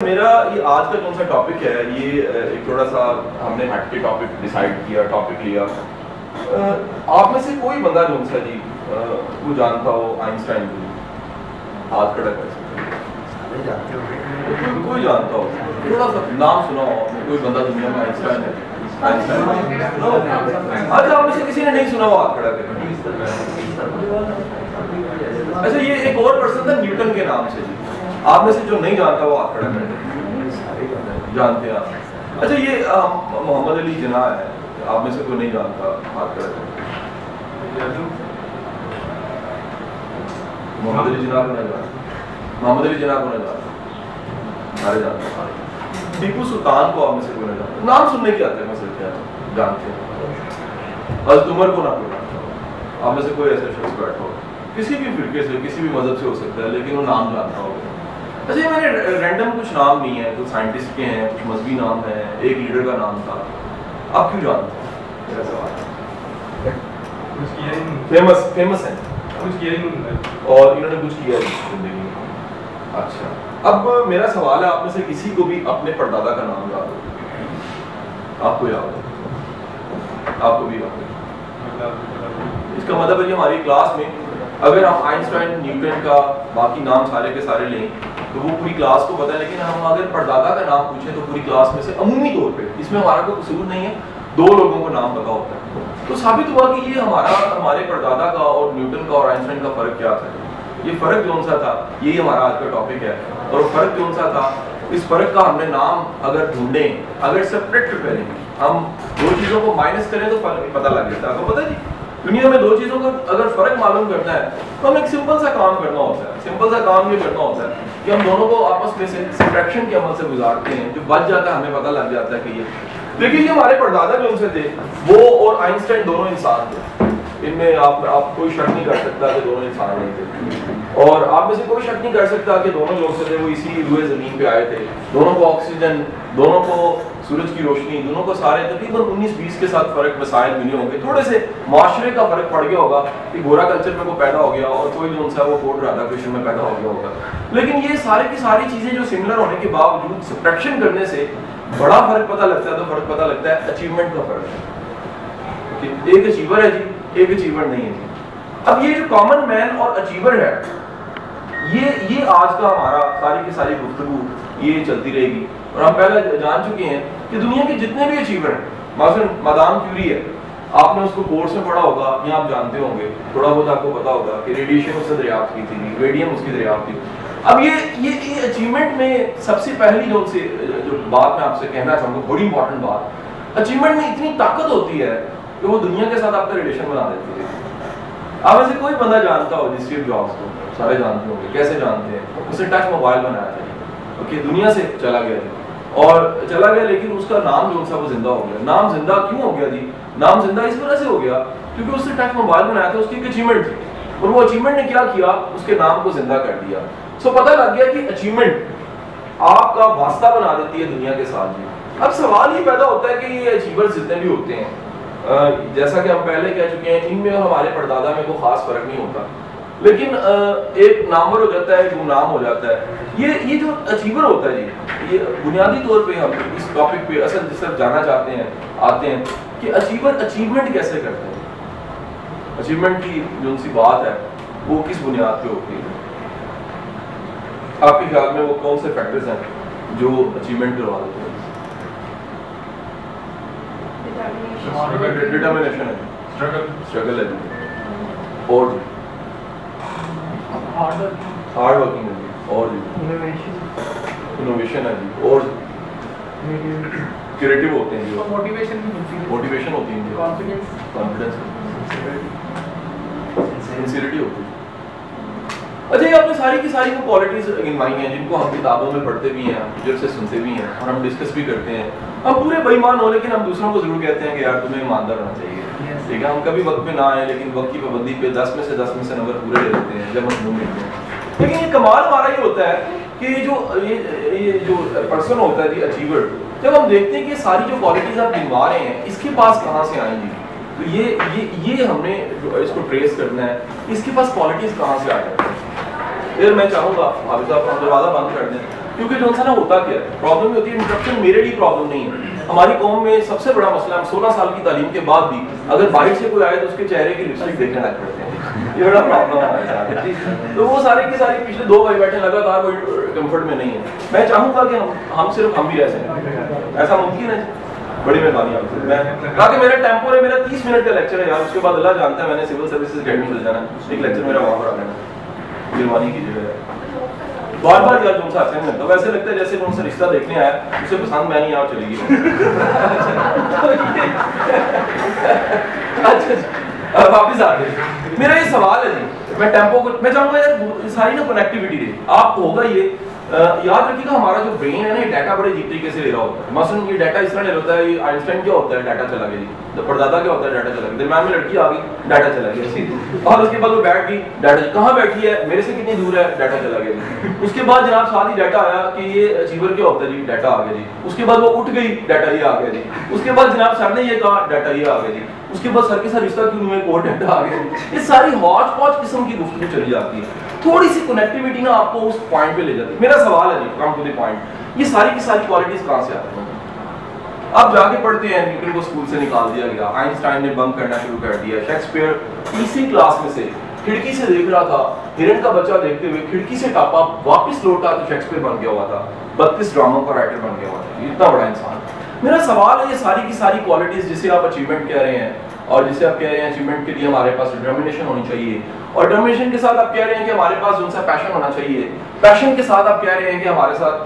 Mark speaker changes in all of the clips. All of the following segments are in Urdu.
Speaker 1: میرا یہ آج کا کون سا ٹاپک ہے، یہ ایک تھوڑا سا ہم نے ہٹ کے ٹاپک ڈیسائیڈ کیا، ٹاپک لیا. آپ میں سے کوئی بندہ جو سا جی وہ جانتا ہو آئنسٹائن کو؟ ہاتھ کھڑا کر سکتے کوئی جانتا ہو؟ تھوڑا سا نام سنا ہو کوئی بندہ دنیا میں آئنسٹائن ہے؟ اچھا آپ میں سے کسی نے نہیں سنا ہو ہاتھ کھڑا کر. اچھا یہ ایک اور پرسن تھا نیوٹن کے نام سے جی، آپ میں سے جو نہیں جانتا وہ ہاتھ کھڑا کرے. جانتے ہیں آپ؟ اچھا یہ محمد علی جناح ہے، آپ میں سے کوئی نہیں جانتا ہاتھ کھڑا کرے. محمد علی جناح کو نہیں جانتا، محمد علی جناح کو نہیں جانتا، سارے جانتے ہیں. ٹیپو سلطان کو آپ میں سے کوئی نہیں جانتا، نام سننے کے آتے ہیں مسئلے کیا جانتے ہیں. حضرت عمر کو نہ کوئی جانتا، آپ میں سے کوئی ایسا شخص بیٹھا ہو کسی بھی فرقے سے کسی بھی مذہب سے ہو سکتا ہے لیکن وہ نام جانتا ہوگا. اچھا یہ میں نے رینڈم کچھ نام نہیں ہے، کچھ سائنٹسٹ کے ہیں، کچھ مذہبی نام ہیں، ایک لیڈر کا نام تھا. آپ کیوں جانتے ہیں؟ میرا سوال ہے. فیمس ہیں اور انہوں نے کچھ کیا زندگی میں. اچھا اب میرا سوال ہے آپ میں سے کسی کو بھی اپنے پردادا کا نام یاد ہو؟ آپ کو یاد ہے؟ آپ کو بھی یاد ہے؟ اس کا مطلب ہے کہ ہماری کلاس میں اگر ہم آئنسٹائن نیوٹن کا باقی نام سارے کے سارے لیں تو وہ پوری کلاس کو پتہ ہے، لیکن ہم اگر پردادا کا نام پوچھیں تو پوری کلاس میں سے عمومی طور پہ، اس میں ہمارا کوئی قصور نہیں ہے، 2 لوگوں کو نام پتا ہوتا ہے. تو ثابت ہوا کہ یہ ہمارے پردادا کا اور نیوٹن کا اور آئنسٹائن کا فرق کیا تھا. یہ فرق کون سا تھا، یہی ہمارا آج کا ٹاپک ہے. اور فرق کون سا تھا، اس فرق کا ہم نے نام اگر ڈھونڈیں، اگر سپریٹ کریں، ہم 2 چیزوں کو مائنس کریں تو فرق پتہ لگ جاتا ہے. آپ کو پتہ ہے جی دنیا میں 2 چیزوں کو اگر فرق معلوم کرنا ہے تو ہم ایک سمپل سا کام کرنا ہوتا ہے. سمپل سا کام یہ کرنا ہوتا ہے کہ ہم دونوں کو آپس میں سے سبٹریکشن کے عمل سے گزارتے ہیں، جو بچ جاتا ہے ہمیں پتہ لگ جاتا ہے کہ یہ. لیکن یہ ہمارے پردادا جو ان سے تھے وہ اور آئنسٹائن دونوں انسان تھے. ان میں آپ کوئی شک نہیں کر سکتا کہ دونوں انسان نہیں تھے، اور آپ میں سے کوئی شک نہیں کر سکتا کہ دونوں جو سے تھے وہ اسی روئے زمین پہ آئے تھے. دونوں کو آکسیجن، دونوں کو سورج کی روشنی، دونوں کو سارے تقریباً 19-20 کے ساتھ فرق مسائل ملے ہوں گے. تھوڑے سے معاشرے کا فرق پڑ گیا ہوگا کہ گورا کلچر میں وہ پیدا ہو گیا اور کوئی جو ان سے وہ فورٹ رادھا کرشن میں پیدا ہو گیا ہوگا. لیکن یہ سارے کی ساری چیزیں جو سملر ہونے کے باوجود سبٹریکشن کرنے سے بڑا فرق پتہ لگتا ہے. تو فرق پتہ لگتا ہے اچیومنٹ کا فرق ہے. ایک اچیور ہے جی، ایک اچیور نہیں ہے جی. اب یہ جو کامن مین اور اچیور ہے یہ آج کا ہمارا ساری کی ساری گفتگو یہ چلتی رہے گی. اور ہم پہلے جان چکے ہیں کہ دنیا کے جتنے بھی اچیور ہیں، مثلا مادام کیوری ہے، آپ نے اس کو کورس میں پڑھا ہوگا یا آپ جانتے ہوں گے، تھوڑا بہت آپ کو پتا ہوگا کہ ریڈیشن اس نے دریافت کی تھی، ریڈیم اس کی دریافت کی. اب یہ اچیومنٹ میں سب سے پہلی جو بات میں آپ سے کہنا چاہوں گا، بڑی امپورٹنٹ بات، اچیومنٹ میں اتنی طاقت ہوتی ہے کہ وہ دنیا کے ساتھ آپ کا ریلیشن بنا دیتی ہے. آپ میں سے کوئی بندہ جانتا ہو جس اسٹیو جابس کو؟ سارے جانتے ہوں گے. کیسے جانتے ہیں؟ اس نے ٹچ موبائل بنایا تھا، اوکے، دنیا سے چلا گیا جی، اور چلا گیا لیکن اس کا نام جو سا وہ زندہ ہو گیا. نام زندہ کیوں ہو گیا جی؟ نام زندہ اس وجہ سے ہو گیا کیونکہ اس نے ٹچ موبائل بنایا تھا، اس کی ایک اچیومنٹ تھی، اور وہ اچیومنٹ نے کیا کیا، اس کے نام کو زندہ کر دیا. سو پتہ لگ گیا کہ اچیومنٹ آپ کا واسطہ بنا دیتی ہے دنیا کے ساتھ جی. اب سوال یہ پیدا ہوتا ہے کہ یہ اچیورز جتنے بھی ہوتے ہیں، جیسا کہ ہم پہلے کہہ چکے ہیں، ان میں اور ہمارے پردادا میں کوئی خاص فرق نہیں ہوتا، لیکن ایک نامور ہو جاتا ہے، گمنام ہو جاتا ہے. یہ جو اچیور ہوتا ہے جی، یہ بنیادی طور پہ ہم اس ٹاپک پہ اصل جس طرف جانا چاہتے ہیں آتے ہیں کہ اچیومنٹ کیسے کرتے ہیں. اچیومنٹ کی جو سی بات ہے وہ کس بنیاد پہ ہوتی ہے؟ آپ کے خیال میں وہ کون سے فیکٹرز ہیں جو اچیومنٹ کروا دیتے ہیں؟ ڈٹرمنیشن ہے، اسٹرگل ہے جی، اور ہارڈ ورکنگ ہے جی، اور انوویشن ہے جی، اور کریٹو ہوتے ہیں جی، موٹیویشن ہوتی ہے جی، کانفیڈنس، سنسیئرٹی ہوتی ہے. اچھا یہ آپ نے ساری کی ساری وہ کوالٹیز گنوائی ہیں جن کو ہم کتابوں میں پڑھتے بھی ہیں، ٹیچر سے سنتے بھی ہیں، اور ہم ڈسکس بھی کرتے ہیں. ہم پورے بے ایمان ہو لیکن ہم دوسروں کو ضرور کہتے ہیں کہ یار تمہیں ایماندار ہونا چاہیے. ٹھیک ہے، ہم کبھی وقت پہ نہ آئیں لیکن وقت کی پابندی پہ 10 میں سے نمبر پورے لے لیتے ہیں جب مضمون ملتے ہیں. لیکن یہ کمال ہمارا یہ ہوتا ہے کہ یہ جو پرسن ہوتا ہے جی اچیور، جب ہم دیکھتے ہیں کہ ساری جو کوالٹیز آپ گنوا رہے ہیں اس کے پاس کہاں سے آئیں گی، تو یہ ہم نے اس کو ٹریس کرنا ہے، اس کے پاس کوالٹیز کہاں سے آ جاتی ہیں. پھر میں چاہوں گا حافظ صاحب ہم دروازہ بند کر دیں. کیونکہ جو نا ہوتا کیا ہے پرابلم ہوتی ہے انٹرپشن میرے لیے پرابلم نہیں ہے. ہماری قوم میں سب سے بڑا مسئلہ ہم 16 سال کی تعلیم کے بعد بھی اگر باہر سے کوئی آئے تو اس کے چہرے کی لپسٹک دیکھنے لگ پڑتے ہیں. یہ بڑا پرابلم ہے. تو وہ سارے کے سارے پچھلے 2 بھائی بیٹھے لگاتار کوئی کمفرٹ میں نہیں ہے. میں چاہوں گا کہ ہم صرف ہم بھی ایسے ہیں. ایسا ممکن ہے؟ بڑی مہربانی آپ سے. میں کہا کہ میرا ٹیمپو ہے, میرا 30 منٹ کا لیکچر ہے یار, اس کے بعد اللہ جانتا ہے میں نے سول سروسز اکیڈمی چل جانا ہے, ایک لیکچر میرا وہاں پر آ جانا. مہربانی کیجیے بار بار یار جو سے ایسے نہیں لگتا, ویسے لگتا ہے جیسے ان سے رشتہ دیکھنے آیا, اسے پسند میں نہیں آیا چلی گئی. اچھا واپس آ گئے. میرا یہ سوال ہے جی, میں ٹیمپو کو میں چاہوں گا یار ساری نا کنیکٹیوٹی رہے. آپ ہوگا یہ یاد رکھیے گا ہمارا جو برین ہے نا یہ ڈیٹا بڑے عجیب طریقے سے لے رہا ہوتا ہے. مثلاً یہ ڈیٹا اس طرح لے ہوتا ہے, یہ آئنسٹائن کیا ہوتا ہے ڈیٹا چلا گیا جی, پردادا کیا ہوتا ہے ڈیٹا چلا گیا, درمیان میں لڑکی آ گئی ڈیٹا چلا گیا, اور اس کے بعد وہ بیٹھ گئی ڈیٹا کہاں بیٹھی ہے میرے سے کتنی دور ہے ڈیٹا چلا گیا جی. اس کے بعد جناب ساتھ ہی ڈیٹا آیا کہ یہ اچیور کیا ہوتا ہے جی, ڈیٹا آ گیا جی. اس کے بعد وہ اٹھ گئی ڈیٹا یہ آ گیا جی. اس کے بعد جناب سر نے یہ کہا ڈیٹا یہ آ گیا جی. اس کے بعد سر کے ساتھ رشتہ کیوں ہوئے کوئی ڈیٹا آ گیا. یہ ساری ہاچ پاچ قسم کی گفتگو چلی جاتی ہے. تھوڑی سی کنیکٹیوٹی نا آپ کو اس پوائنٹ پہ لے جاتی ہے. میرا سوال ہے جی کم ٹو دی پوائنٹ, یہ ساری کی ساری کوالٹیز کہاں سے آتی ہیں؟ آپ جا کے پڑھتے ہیں نیوٹن کو اسکول سے نکال دیا گیا, آئنسٹائن نے بنک کرنا شروع کر دیا, شیکسپیئر تیسری کلاس میں سے کھڑکی سے دیکھ رہا تھا, ہرن کا بچہ دیکھتے ہوئے کھڑکی سے ٹاپا واپس لوٹا تو شیکسپیئر بن گیا ہوا تھا, 32 ڈراموں کا رائٹر بن گیا ہوا تھا. اتنا بڑا انسان. میرا سوال ہے یہ ساری کی ساری کوالٹیز جسے آپ اچیومنٹ کہہ رہے ہیں, اور جسے آپ کہہ رہے ہیں اچیومنٹ کے لیے ہمارے پاس ڈٹرمنیشن ہونی چاہیے, اور ڈٹرمنیشن کے ساتھ آپ کہہ رہے ہیں کہ ہمارے پاس ان سے پیشن ہونا چاہیے, پیشن کے ساتھ آپ کہہ رہے ہیں کہ ہمارے ساتھ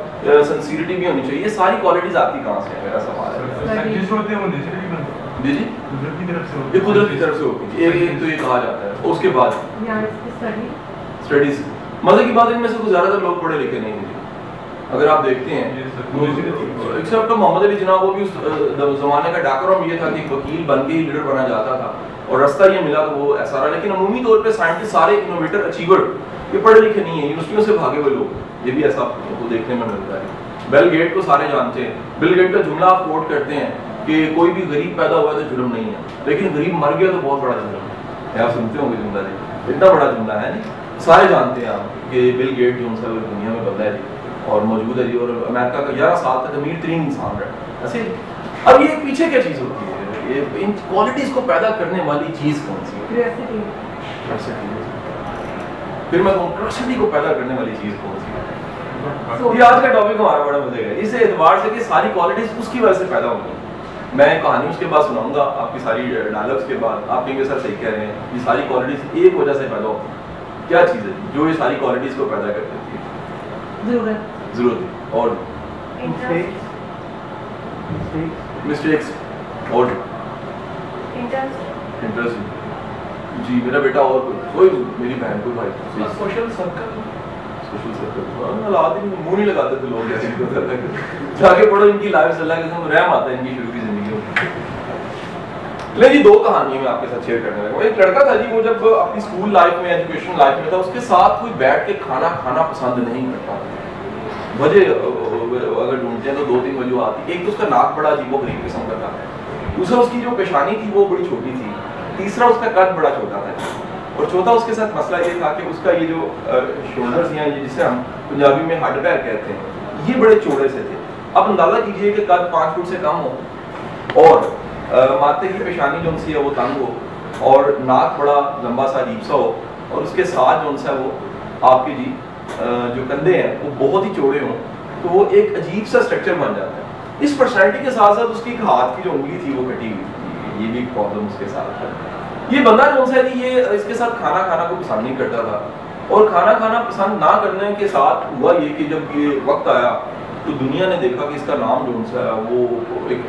Speaker 1: سنسیریٹی بھی ہونی چاہیے. یہ ساری کوالٹیز آتی کہاں سے ہے؟ میرا سوال ہے. جی جی یہ قدرت کی طرف سے ہوتی ہے. ایک تو یہ کہا جاتا ہے. اس کے بعد اسٹڈیز مزے کی بات ان میں سے زیادہ تر لوگ پڑھے لکھے نہیں ہیں. اگر آپ دیکھتے ہیں ایکسپٹ محمد علی جناح, وہ بھی اس زمانے کا ڈاکرم یہ تھا کہ وکیل بن کے ہی لیڈر بنا جاتا تھا, اور راستہ یہ ملا تو وہ ایسا رہا. لیکن عمومی طور پہ سائنٹسٹ سارے انوویٹر اچیور یہ پڑھے لکھے نہیں ہیں, یونیورسٹیوں سے بھاگے ہوئے لوگ. یہ بھی ایسا کو دیکھنے میں ملتا ہے. بیل گیٹ کو سارے جانتے ہیں. بیل گیٹ کا جملہ آپ کوٹ کرتے ہیں کہ کوئی بھی غریب پیدا ہوا تو جرم نہیں ہے, لیکن غریب مر گیا تو بہت بڑا جرم ہے. آپ سنتے ہوں گے جملہ جی, اتنا بڑا جملہ ہے جی. سارے جانتے ہیں آپ کہ بل گیٹ جو ان سے دنیا میں بدلا ہے جی, اور موجود ہے جی, اور امریکہ کا 11 سال تک امیر ترین انسان رہا ایسے. اب یہ پیچھے کیا چیز ہوتی ہے, یہ ان کوالٹیز کو پیدا کرنے والی چیز کون سی ہے؟ پھر میں کہوں کریوسٹی کو پیدا کرنے والی چیز کون سی ہے؟ یہ آج کا ٹاپک ہمارا بڑا مزے گا اس اعتبار سے کہ ساری کوالٹیز اس کی وجہ سے پیدا ہوئی. میں کہانی اس کے بعد سناؤں گا آپ کی ساری ڈائلاگس کے بعد. آپ کہیں گے سر صحیح کہہ رہے ہیں, یہ ساری کوالٹیز ایک وجہ سے پیدا ہوتی ہے. کیا چیز ہے جو یہ ساری کوالٹیز کو پیدا کر دیتی ہے؟ ضرورت اور مسٹیکس اور انٹرسٹ. جی میرا بیٹا اور کوئی میری بہن کوئی بھائی سوشل سرکل منہ نہیں لگاتے تھے لوگ ایسے جا کے پڑھو ان کی لائف سے اللہ کے ساتھ رحم آتا ہے ان کی شروع کی زندگی میں. لیکن جی 2 کہانیاں میں آپ کے ساتھ شیئر کرنے لگا. ایک لڑکا تھا جی, وہ جب اپنی اسکول لائف میں ایجوکیشن لائف میں تھا, اس کے ساتھ کوئی بیٹھ کے کھانا کھانا پسند نہیں کرتا. وجہ اگر ڈھونڈتے ہیں تو 2-3 وجوہات آتی. ایک تو اس کا ناک بڑا عجیب و غریب قسم کا تھا, دوسرا اس کی جو پیشانی تھی وہ بڑی چھوٹی تھی, تیسرا اس کا قد بڑا چھوٹا تھا, اور چوتھا اس کے ساتھ مسئلہ یہ تھا کہ اس کا یہ جو شولڈرز ہیں جسے ہم پنجابی میں ہڈ پیر کہتے ہیں یہ بڑے چوڑے سے تھے. اب اندازہ کیجئے کہ قد 5 فٹ سے کم ہو, اور ماتے کی پیشانی جو سی ہے وہ تنگ ہو, اور ناک بڑا لمبا سا عجیب سا ہو, اور اس کے ساتھ جو ہے وہ آپ کے جی جو کندھے ہیں وہ بہت ہی چوڑے ہوں, تو وہ ایک عجیب سا اسٹرکچر بن جاتا ہے. اس پرسنالٹی کے ساتھ ساتھ اس کی ایک ہاتھ کی جو انگلی تھی وہ کٹی ہوئی تھی, یہ بھی ایک پرابلم اس کے ساتھ ہے. یہ بندہ جو ہے یہ اس کے ساتھ کھانا کھانا کو پسند نہیں کرتا تھا, اور کھانا کھانا پسند نہ کرنے کے ساتھ ہوا یہ کہ جب یہ وقت آیا تو دنیا نے دیکھا کہ اس کا نام جو ہے وہ ایک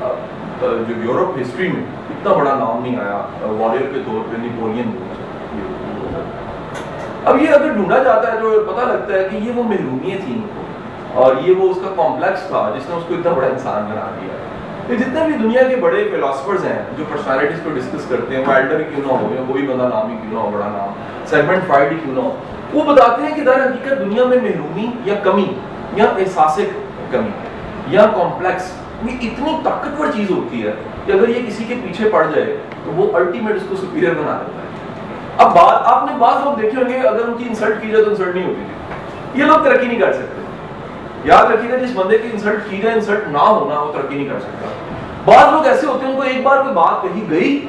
Speaker 1: جو یورپ ہسٹری میں اتنا بڑا نام نہیں آیا واریر کے طور پہ, نیپولین. اب یہ اگر ڈھونڈا جاتا ہے تو پتہ لگتا ہے کہ یہ وہ محرومیت تھیں, اور یہ وہ اس کا کمپلیکس تھا جس نے اس کو اتنا بڑا انسان بنا دیا. یہ جتنے بھی دنیا کے بڑے فلاسفرز ہیں جو پرسنالٹیز کو ڈسکس کرتے ہیں, وائلڈر کیوں نہ ہو یا کوئی بندہ نام ہی کیوں نہ ہو بڑا نام, سیگمنٹ فرائیڈ ہی کیوں نہ ہو, وہ بتاتے ہیں کہ در حقیقت دنیا میں محرومی یا کمی یا احساس کمی یا کمپلیکس یہ اتنی طاقتور چیز ہوتی ہے کہ اگر یہ کسی کے پیچھے پڑ جائے تو وہ الٹیمیٹ اس کو سپیریئر بنا دیتا ہے. اب بات آپ نے بعض لوگ دیکھے ہوں گے اگر ان کی انسلٹ کی جائے تو انسلٹ نہیں ہوتی تھی. یہ لوگ ترقی نہیں کر سکتے, یاد رکھیے گا جس بندے کی انسلٹ کی جائے انسلٹ نہ ہونا وہ ترقی نہیں کر سکتا. بعض لوگ ایسے ہوتے ہیں ان کو ایک بار کوئی بات کہی گئی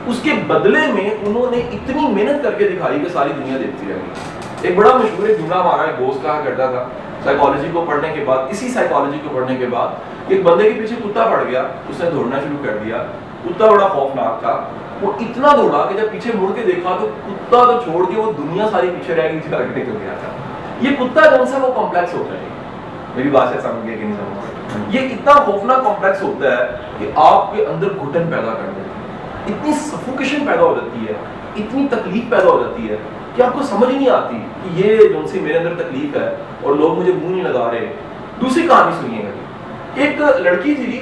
Speaker 1: اس کے بدلے میں انہوں نے اتنی محنت کر کے دکھائی کہ ساری دنیا دیکھتی رہ گئی. ایک بڑا مشہور ایک جملہ ہمارا ایک دوست کہا کرتا تھا سائیکالوجی کو پڑھنے کے بعد, اسی سائیکالوجی کو پڑھنے کے بعد ایک بندے کے پیچھے کتا پڑ گیا, اس نے دوڑنا شروع کر دیا. کتا بڑا خوفناک تھا, وہ اتنا دوڑا کہ جب پیچھے مڑ کے دیکھا تو کتا تو چھوڑ کے وہ دنیا ساری پیچھے رہ گئی تھی, آگے نکل گیا تھا. یہ کتا جون سا وہ کمپلیکس ہوتا ہے, میری بات سے سمجھ گئے کہ نہیں سمجھ, یہ اتنا خوفناک کمپلیکس ہوتا ہے کہ آپ کے اندر گھٹن پیدا کر دیتا ہے, اتنی سفوکیشن پیدا ہو جاتی ہے, اتنی تکلیف پیدا ہو جاتی ہے کہ آپ کو سمجھ نہیں آتی کہ یہ جون سی میرے اندر تکلیف ہے اور لوگ مجھے منہ نہیں لگا رہے. دوسری کہانی سنیے گا, ایک لڑکی تھی,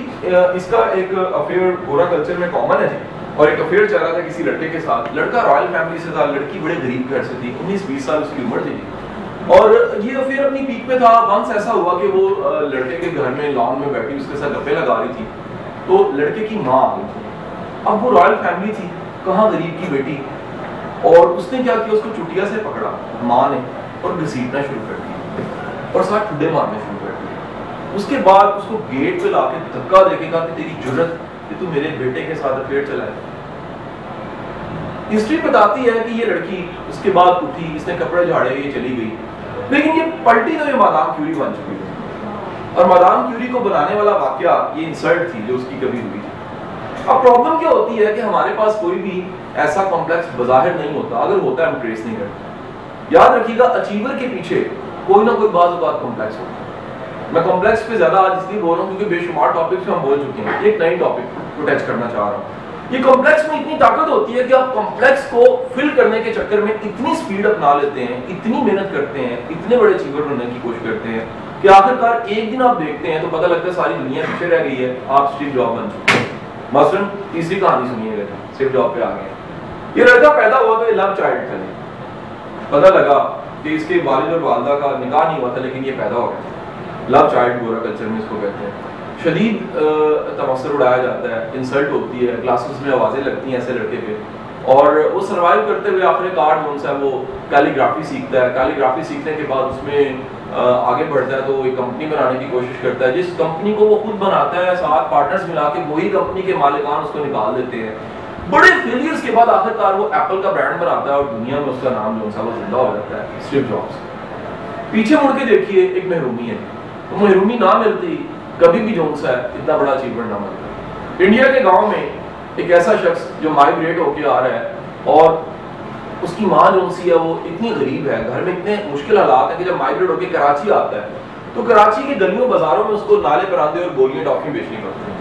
Speaker 1: اس کا ایک افیئر گورا کلچر میں کامن ہے جی, اور ایک افیئر چل رہا تھا کسی لڑکے کے ساتھ. لڑکا رائل فیملی سے تھا, لڑکی بڑے غریب گھر سے تھی, 19-20 سال اس کی عمر تھی, اور یہ افیئر اپنی پیک پہ تھا. ونس ایسا ہوا کہ وہ لڑکے کے گھر میں لان میں بیٹھی اس کے ساتھ گپے لگا رہی تھی, تو لڑکے کی ماں آ گئی تھی. اب وہ رائل فیملی تھی, کہاں غریب کی بیٹی, اور اس نے کیا کیا, اس کو چٹیا سے پکڑا ماں نے اور گھسیٹنا شروع کر دیا اور ساتھ ٹھڈے مارنے شروع کر دیے. اس کے بعد اس کو گیٹ پہ لا کے دھکا دے کے کہا کہ تیری جرت کہ تو میرے بیٹے کے ساتھ افیئر چلائے. ہسٹری بتاتی ہے کہ یہ لڑکی اس کے بعد اٹھی, اس نے کپڑے جھاڑے, یہ چلی گئی, لیکن یہ پلٹی تو یہ مادام کیوری بن چکی ہے, اور مادام کیوری کو بنانے والا واقعہ یہ انسلٹ تھی جو اس کی کبھی ہوئی تھی. اب پرابلم کیا ہوتی ہے کہ ہمارے پاس کوئی بھی ایسا کمپلیکس بظاہر نہیں ہوتا, اگر ہوتا ہے ہم ٹریس نہیں کرتے. یاد رکھیے گا اچیور کے پیچھے کوئی نہ کوئی بعض اوقات کمپلیکس ہوتا ہے. میں کمپلیکس پہ زیادہ آج اس لیے بول رہا ہوں کیونکہ بے شمار ٹاپکس ہم بول چکے ہیں, ایک نئی ٹاپک کو ٹچ کرنا چاہ رہا ہوں. یہ کمپلیکس میں اتنی طاقت ہوتی ہے کہ آپ کمپلیکس کو فل کرنے کے چکر میں اتنی سپیڈ اپنا لیتے ہیں, اتنی محنت کرتے ہیں, اتنے بڑے اچیور بننے کی کوشش کرتے ہیں کہ آخرکار ایک دن آپ دیکھتے ہیں تو پتہ لگتا ہے ساری دنیا پیچھے رہ گئی ہے, آپ اسٹیو جاب بن چکے ہیں. مثلاً تیسری کہانی سنیے گا, اسٹیو جاب پہ آ گئے. یہ لڑکا پیدا ہوا تو یہ لو چائلڈ تھا, پتہ لگا کہ اس کے والد اور والدہ کا نکاح نہیں ہوا تھا لیکن یہ پیدا ہو گیا. لو چائلڈ گورا کلچر میں اس کو کہتے ہیں. شدید تمسخر اڑایا جاتا ہے, انسلٹ ہوتی ہے, کلاسز میں آوازیں لگتی ہیں ایسے لڑکے پہ, اور وہ سروائیو کرتے ہوئے آخر کار جو ہے وہ کیلی گرافی سیکھتا ہے. کیلی گرافی سیکھنے کے بعد اس میں آگے بڑھتا ہے تو وہ ایک کمپنی بنانے کی کوشش کرتا ہے. جس کمپنی کو وہ خود بناتا ہے, 7 پارٹنرز ملا کے وہی کمپنی کے مالکان اس کو نکال دیتے ہیں. بڑے فیلیئرز کے بعد آخر کار وہ ایپل کا برانڈ بناتا ہے اور دنیا میں اس کا نام جو ہے وہ زندہ ہو جاتا ہے, اسٹیو جابس. پیچھے مڑ کے دیکھیے ایک محرومی ہے, محرومی نہ ملتی کبھی بھی جو ہے اتنا بڑا اچیومنٹ نہ ملتا. انڈیا کے گاؤں میں ایک ایسا شخص جو مائیگریٹ ہو کے آ رہا ہے اور اس کی ماں جو سی ہے وہ اتنی غریب ہے, گھر میں اتنے مشکل حالات ہیں کہ جب مائیگریٹ ہو کے کراچی آتا ہے تو کراچی کے گلیوں بازاروں میں اس کو نالے پراندے اور گولیاں ٹافیاں بیچنی پڑتی ہیں.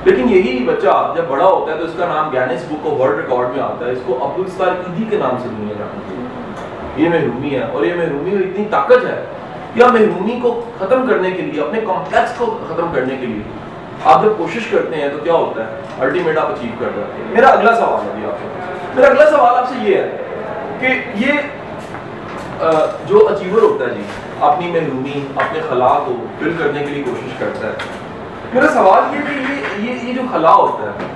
Speaker 1: لیکن یہی بچہ جب بڑا ہوتا ہے تو اس کا نام Guinness book of world record میں آتا ہے, اس کو عبدالستار ایدھی کے نام سے دنیا جانتی ہے. یہ محرومی ہے, اور یہ محرومی میں اتنی طاقت ہے یا محرومی کو ختم کرنے کے لیے, اپنے کمپلیکس کو ختم کرنے کے لیے آپ جب کوشش کرتے ہیں تو کیا ہوتا ہے, الٹیمیٹ آپ اچیو کر جاتے ہیں. میرا اگلا سوال ہے آپ سے, میرا اگلا سوال آپ سے یہ ہے کہ یہ جو اچیور ہوتا ہے جی اپنی محرومی, اپنے خلا کو فل کرنے کے لیے کوشش کرتا ہے, میرا سوال یہ کہ یہ جو خلا ہوتا ہے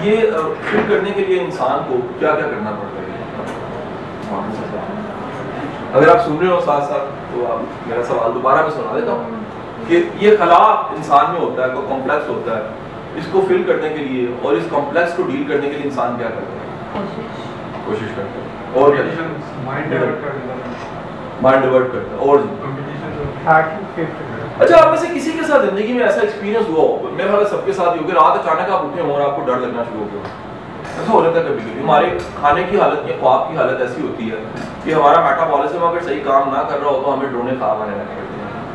Speaker 1: یہ فل کرنے کے لیے انسان کو کیا کیا کرنا پڑتا ہے؟ اگر آپ سن رہے ہو ساتھ ساتھ تو آپ میرا سوال دوبارہ میں سنا دیتا ہوں کہ یہ خلا انسان میں ہوتا ہے, کوئی کمپلیکس ہوتا ہے, اس کو فل کرنے کے لیے اور اس کمپلیکس کو ڈیل کرنے کے لیے انسان کیا کرتا ہے؟ کوشش کرتا ہے, اور مائنڈ ڈیورٹ کرتا ہے, اور اچھا آپ میں سے کسی کے ساتھ زندگی میں ایسا ایکسپیرینس ہوا ہو, میرا خیال ہے سب کے ساتھ ہی ہو کہ رات اچانک آپ اٹھے ہوں اور آپ کو ڈر لگنا شروع ہو گیا. ایسا ہو جاتا ہے کبھی کبھی. ہمارے کھانے کی حالت یا خواب کی حالت ایسی ہوتی ہے کہ ہمارا میٹابولزم اگر صحیح کام نہ کر رہا ہو تو ہمیں ڈرونے خواب آنے لگتے ہیں.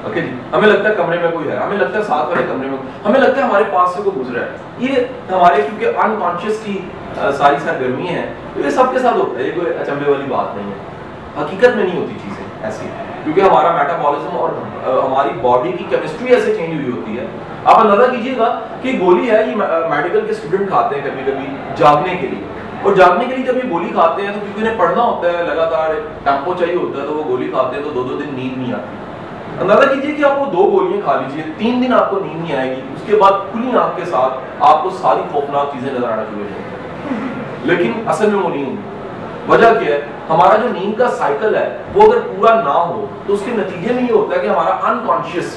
Speaker 1: اوکے جی, ہمیں لگتا ہے کمرے میں کوئی ہے, ہمیں لگتا ہے ساتھ والے کمرے میں, ہمیں لگتا ہے ہمارے پاس سے کوئی گزرا ہے. یہ ہمارے کیونکہ انکانشیس کی ساری سرگرمی ہیں تو یہ سب کے ساتھ ہوتا ہے, یہ کوئی اچنبھے والی بات نہیں ہے. حقیقت میں نہیں ہوتی چیزیں ایسی, کیونکہ ہمارا میٹابولزم اور ہماری باڈی کی کیمسٹری ایسے چینج ہوئی ہوتی ہے. آپ اندازہ کیجیے گا کہ گولی ہے, یہ میڈیکل کے اسٹوڈنٹ کھاتے ہیں کبھی کبھی جاگنے کے لیے, اور جاگنے کے لیے جب یہ گولی کھاتے ہیں تو کیونکہ انہیں پڑھنا ہوتا ہے, لگاتار ٹیمپو چاہیے ہوتا ہے, تو وہ گولی کھاتے ہیں تو 2 دن نیند نہیں آتی. اندازہ کیجیے کہ آپ کو 2 گولیاں کھا لیجیے, 3 دن آپ کو نیند نہیں آئے گی, اس کے بعد کھلی آنکھ کے ساتھ آپ کو ساری خوفناک چیزیں نظر آنا شروع ہو جائیں گی, لیکن اصل میں وہ نہیں ہوگی. وجہ کیا ہے؟ ہمارا جو نیند کا سائیکل ہے وہ اگر پورا نہ ہو تو اس کے نتیجے میں یہ ہوتا ہے کہ ہمارا انکانشیس،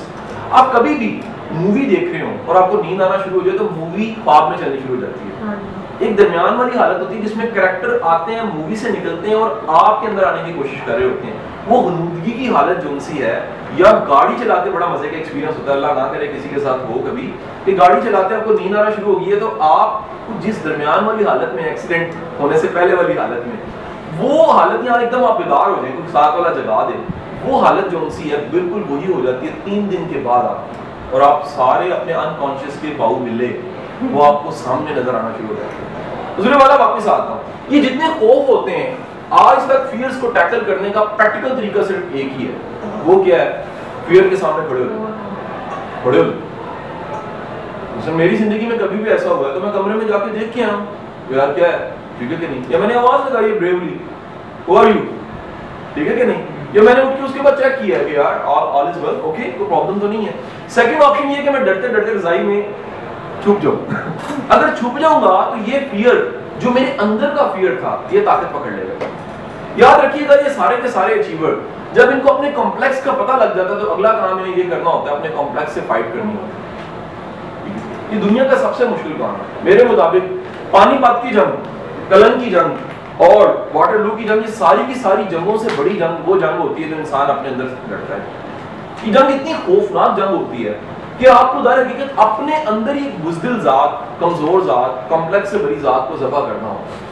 Speaker 1: آپ کبھی بھی مووی دیکھ رہے ہو اور آپ کو نیند آنا شروع ہو جائے تو مووی خواب میں چلنی شروع ہو جاتی ہے. ایک درمیان والی حالت ہوتی ہے جس میں کریکٹر آتے ہیں، مووی سے نکلتے ہیں اور آپ کے اندر آنے کی کوشش کر رہے ہوتے ہیں. وہ غنودگی کی حالت جو سی ہے، یا گاڑی چلاتے بڑا مزے کا ایکسپیرینس ہوتا ہے، اللہ نہ کرے کسی کے ساتھ ہو کبھی، کہ گاڑی چلاتے آپ کو نیند آنا شروع ہو گئی ہے تو آپ جس درمیان والی حالت میں، ایکسیڈنٹ ہونے سے پہلے والی حالت میں، وہ حالت یہاں ایک دم آپ بیدار ہو جائیں، کوئی ساتھ والا جگا دے، وہ حالت جو سی ہے بالکل وہی ہو جاتی ہے 3 دن کے بعد آپ، اور آپ سارے اپنے انکانشیس کے باؤ ملے وہ آپ کو سامنے نظر آنا شروع ہو جاتے ہیں. حضور والا واپس آتا ہوں، یہ جتنے خوف ہوتے ہیں آج تک فیئرز کو ٹیکل کرنے کا پریکٹیکل طریقہ صرف ایک ہی ہے، وہ کیا ہے؟ فیئر کے سامنے کھڑے ہو جائیں. میری زندگی میں کبھی بھی ایسا ہوا ہے تو میں کمرے میں جا کے دیکھ کے آؤں یار کیا ہے، ٹھیک ہے کہ نہیں، یا میں نے آواز لگائی ہے بریولی ہو آر یو، ٹھیک ہے کہ نہیں، یا میں نے اٹھ کے اس کے بعد چیک کیا ہے کہ یار آل از ویل، اوکے کوئی پرابلم تو نہیں ہے. سیکنڈ آپشن یہ ہے کہ میں ڈرتے ڈرتے رضائی میں چھپ جاؤں. اگر چھپ جاؤں گا تو یہ فیئر جو میرے اندر کا فیئر تھا یہ طاقت پکڑ لے گا. یاد رکھیے گا یہ سارے کے سارے اچیور جب ان کو اپنے کمپلیکس کا پتہ لگ جاتا ہے تو اگلا کام انہیں یہ کرنا ہوتا ہے اپنے کمپلیکس سے فائٹ کرنی ہوتی ہے. یہ دنیا کا سب سے مشکل کام ہے میرے مطابق. پانی پت کی جنگ، کلن کی جنگ اور واٹر لو کی جنگ، یہ ساری کی ساری جنگوں سے بڑی جنگ وہ جنگ ہوتی ہے جو انسان اپنے اندر لڑتا ہے. یہ جنگ اتنی خوفناک جنگ ہوتی ہے کہ آپ کو در حقیقت اپنے اندر ہی بزدل ذات، کمزور ذات، کمپلیکس سے بڑی ذات کو ذبح کرنا ہوتا ہے.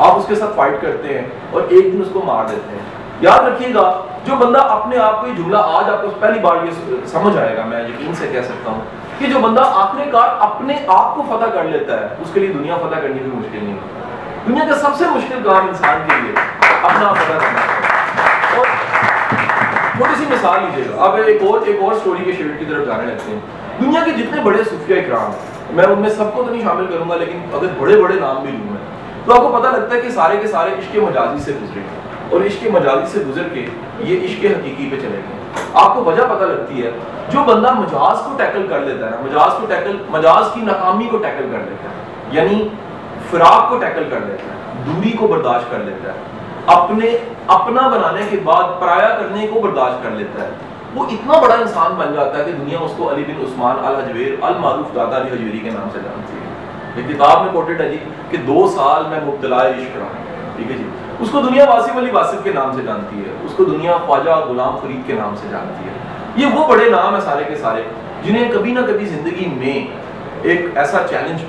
Speaker 1: آپ اس کے ساتھ فائٹ کرتے ہیں اور ایک دن اس کو مار دیتے ہیں. یاد رکھیے گا جو بندہ اپنے آپ کو یہ جملہ آج آپ کو پہلی بار یہ سمجھ آئے گا، میں یقین سے کہہ سکتا ہوں کہ جو بندہ آخرکار اپنے آپ کو فتح کر لیتا ہے اس کے لیے دنیا فتح کرنی کوئی مشکل نہیں ہوتا. دنیا کا سب سے مشکل کام انسان کے لیے اپنا آپ فتح کرنا ہے. اور تھوڑی سی مثال لیجیے گا، اب ایک اور سٹوری کے شیڈ کی طرف جانے لگتے ہیں. دنیا کے جتنے بڑے صوفیہ اکرام ہیں، میں ان میں سب کو تو نہیں شامل کروں گا لیکن اگر بڑے بڑے نام بھی لوں میں تو آپ کو پتہ لگتا ہے کہ سارے کے سارے عشق مجازی سے گزرے اور عشق مجازی سے گزر کے یہ عشق حقیقی پہ چلے گئے. آپ کو وجہ پتہ لگتی ہے جو بندہ مجاز کو ٹیکل کر لیتا ہے نا، مجاز کی ناکامی کو ٹیکل کر لیتا ہے، یعنی فراق کو ٹیکل کر لیتا ہے، دوری کو برداشت کر لیتا ہے، اپنا بنانے کے بعد پرایا کرنے کو برداشت کر لیتا ہے، وہ اتنا بڑا انسان بن جاتا ہے کہ دنیا اس کو علی بن عثمان الحجویر المعروف دادا علی حجویری کے نام سے جانتی ہے. ایک کتاب میں کوٹڈ ہے جی کہ 2 سال میں مبتلا عشق رہا، ٹھیک ہے جی. اس کو دنیا واسف علی واسف کے نام سے جانتی ہے، اس کو دنیا خواجہ غلام فرید کے نام سے جانتی ہے. یہ وہ بڑے نام ہیں سارے کے سارے جنہیں کبھی نہ کبھی زندگی میں ایک ایسا چیلنج